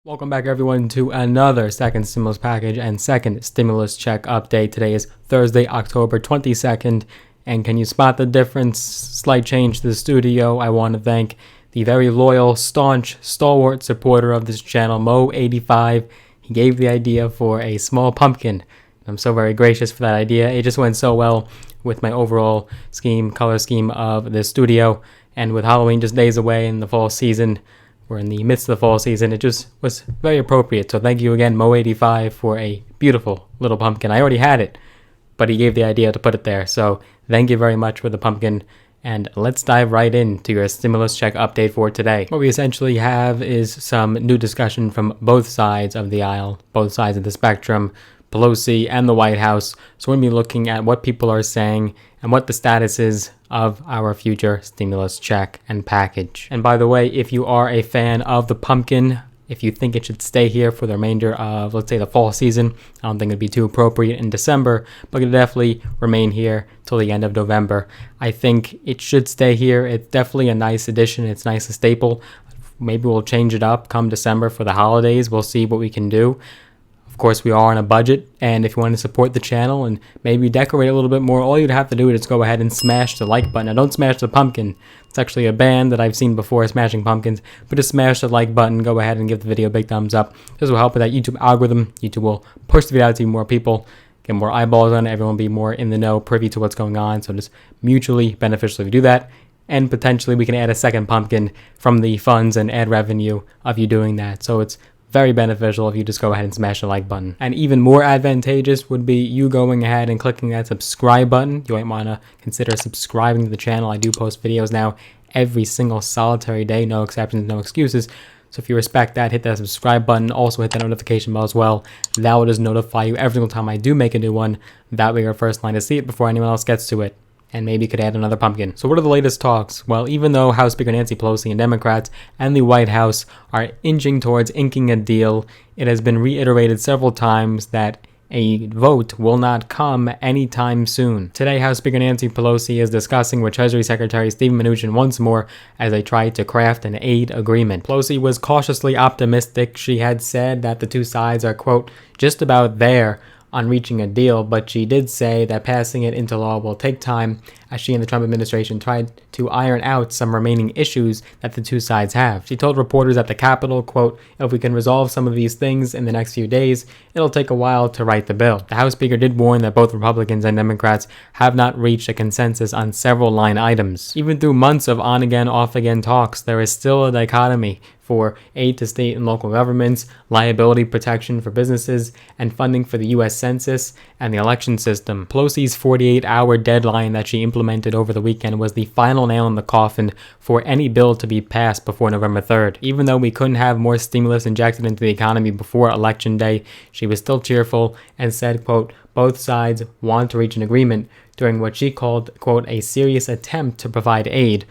Welcome back, everyone, to another second stimulus package and second stimulus check update. Today is Thursday, October 22nd, and can you spot the difference? Slight change to the studio. I want to thank the very loyal, staunch, stalwart supporter of this channel, Mo85. He gave the idea for a small pumpkin. I'm so very gracious for that idea. It just went so well with my overall color scheme of the studio, and with Halloween just days away in the fall season, we're in the midst of the fall season, it just was very appropriate. So thank you again, Mo85, for a beautiful little pumpkin. I already had it, but he gave the idea to put it there. So thank you very much for the pumpkin. And let's dive right into your stimulus check update for today. What we essentially have is some new discussion from both sides of the aisle, both sides of the spectrum, Pelosi and the White House. So we're going to be looking at what people are saying and what the status is of our future stimulus check and package. And by the way, if you are a fan of the pumpkin, if you think it should stay here for the remainder of, let's say, the fall season, I don't think it'd be too appropriate in December, but it could definitely remain here till the end of November. I think it should stay here. It's definitely a nice addition. It's nice, a staple. Maybe we'll change it up come December for the holidays. We'll see what we can do. Of course, we are on a budget, and if you want to support the channel and maybe decorate a little bit more, all you'd have to do is go ahead and smash the like button. Now, don't smash the pumpkin. It's actually a band that I've seen before, smashing pumpkins, but just smash the like button. Go ahead and give the video a big thumbs up. This will help with that YouTube algorithm. YouTube will push the video out to more people, get more eyeballs on it. Everyone will be more in the know, privy to what's going on. So just mutually beneficial if you do that. And potentially we can add a second pumpkin from the funds and ad revenue of you doing that. So it's very beneficial if you just go ahead and smash the like button. And even more advantageous would be you going ahead and clicking that subscribe button. You might want to consider subscribing to the channel. I do post videos now every single solitary day, no exceptions, no excuses. So if you respect that, hit that subscribe button. Also hit that notification bell as well. That will just notify you every single time I do make a new one. That way you're first line to see it before anyone else gets to it. And maybe you could add another pumpkin. So what are the latest talks? Well, even though House Speaker Nancy Pelosi and Democrats and the White House are inching towards inking a deal, it has been reiterated several times that a vote will not come anytime soon. Today, House Speaker Nancy Pelosi is discussing with Treasury Secretary Steven Mnuchin once more as they try to craft an aid agreement. Pelosi was cautiously optimistic. She had said that the two sides are, quote, just about there on reaching a deal, but she did say that passing it into law will take time as she and the Trump administration tried to iron out some remaining issues that the two sides have. She told reporters at the Capitol, quote, if we can resolve some of these things in the next few days, it'll take a while to write the bill. The House Speaker did warn that both Republicans and Democrats have not reached a consensus on several line items. Even through months of on-again, off-again talks, there is still a dichotomy for aid to state and local governments, liability protection for businesses, and funding for the U.S. Census and the election system. Pelosi's 48-hour deadline that she implemented over the weekend was the final nail in the coffin for any bill to be passed before November 3rd. Even though we couldn't have more stimulus injected into the economy before Election Day, she was still cheerful and said, quote, both sides want to reach an agreement during what she called, quote, a serious attempt to provide aid.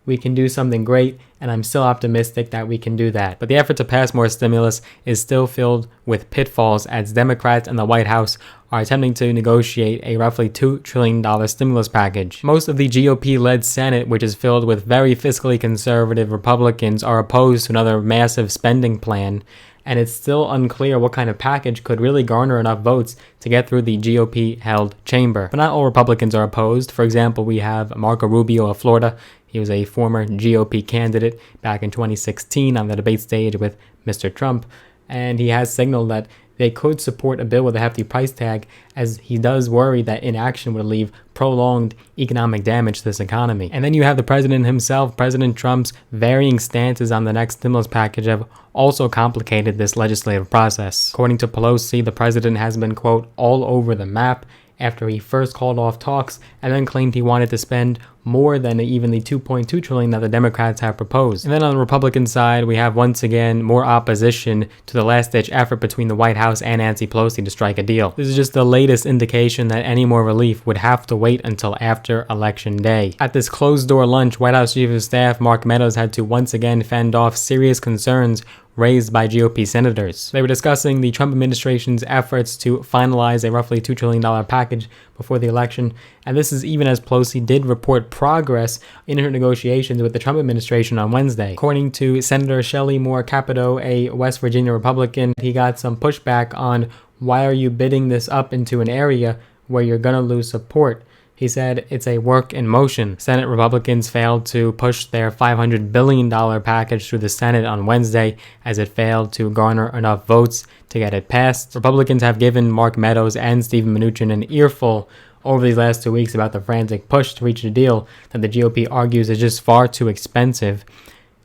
We can do something great, and I'm still optimistic that we can do that. But the effort to pass more stimulus is still filled with pitfalls as Democrats and the White House are attempting to negotiate a roughly $2 trillion stimulus package. Most of the GOP-led Senate, which is filled with very fiscally conservative Republicans, are opposed to another massive spending plan, and it's still unclear what kind of package could really garner enough votes to get through the GOP-held chamber. But not all Republicans are opposed. For example, we have Marco Rubio of Florida. He was a former GOP candidate back in 2016 on the debate stage with Mr. Trump, and he has signaled that they could support a bill with a hefty price tag, as he does worry that inaction would leave prolonged economic damage to this economy. And then you have the president himself. President Trump's varying stances on the next stimulus package have also complicated this legislative process. According to Pelosi, the president has been, quote, all over the map after he first called off talks and then claimed he wanted to spend more than even the $2.2 trillion that the Democrats have proposed. And then on the Republican side, we have once again more opposition to the last-ditch effort between the White House and Nancy Pelosi to strike a deal. This is just the latest indication that any more relief would have to wait until after Election Day. At this closed-door lunch, White House Chief of Staff Mark Meadows had to once again fend off serious concerns raised by GOP senators. They were discussing the Trump administration's efforts to finalize a roughly $2 trillion package before the election, and this is even as Pelosi did report progress in her negotiations with the Trump administration on Wednesday. According to Senator Shelley Moore Capito, a West Virginia Republican, he got some pushback on why are you bidding this up into an area where you're going to lose support. He said it's a work in motion. Senate Republicans failed to push their $500 billion package through the Senate on Wednesday as it failed to garner enough votes to get it passed. Republicans have given Mark Meadows and Stephen Mnuchin an earful over these last 2 weeks about the frantic push to reach a deal that the GOP argues is just far too expensive.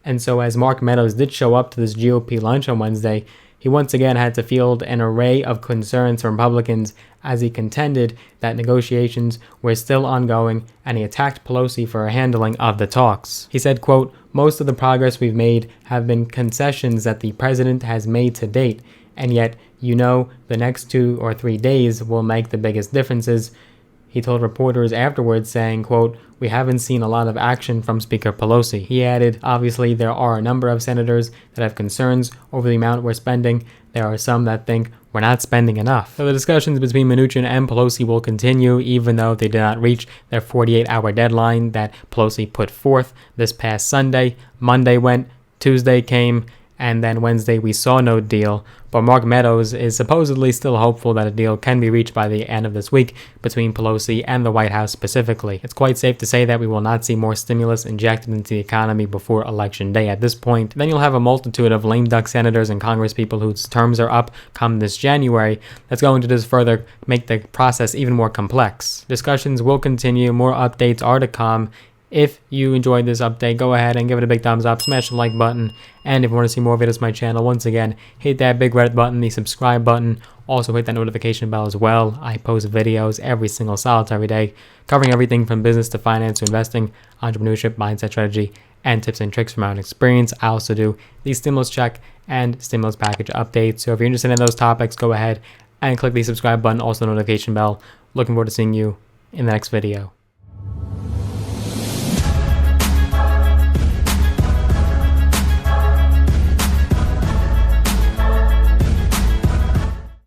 And so as Mark Meadows did show up to this GOP lunch on Wednesday, he once again had to field an array of concerns from Republicans as he contended that negotiations were still ongoing, and he attacked Pelosi for her handling of the talks. He said, quote, "Most of the progress we've made have been concessions that the president has made to date, and yet, the next 2 or 3 days will make the biggest differences." He told reporters afterwards saying, quote, "We haven't seen a lot of action from Speaker Pelosi." He added, "Obviously, there are a number of senators that have concerns over the amount we're spending. There are some that think we're not spending enough." So the discussions between Mnuchin and Pelosi will continue, even though they did not reach their 48-hour deadline that Pelosi put forth this past Sunday. Monday went, Tuesday came, and then Wednesday we saw no deal. But Mark Meadows is supposedly still hopeful that a deal can be reached by the end of this week between Pelosi and the White House specifically. It's quite safe to say that we will not see more stimulus injected into the economy before Election Day at this point. Then you'll have a multitude of lame duck senators and congresspeople whose terms are up come this January. That's going to just further make the process even more complex. Discussions will continue. More updates are to come. If you enjoyed this update, go ahead and give it a big thumbs up, smash the like button, and if you want to see more videos on my channel, once again, hit that big red button, the subscribe button. Also hit that notification bell as well. I post videos every single solitary day, covering everything from business to finance to investing, entrepreneurship, mindset strategy, and tips and tricks from my own experience. I also do the stimulus check and stimulus package updates. So if you're interested in those topics, go ahead and click the subscribe button, also the notification bell. Looking forward to seeing you in the next video.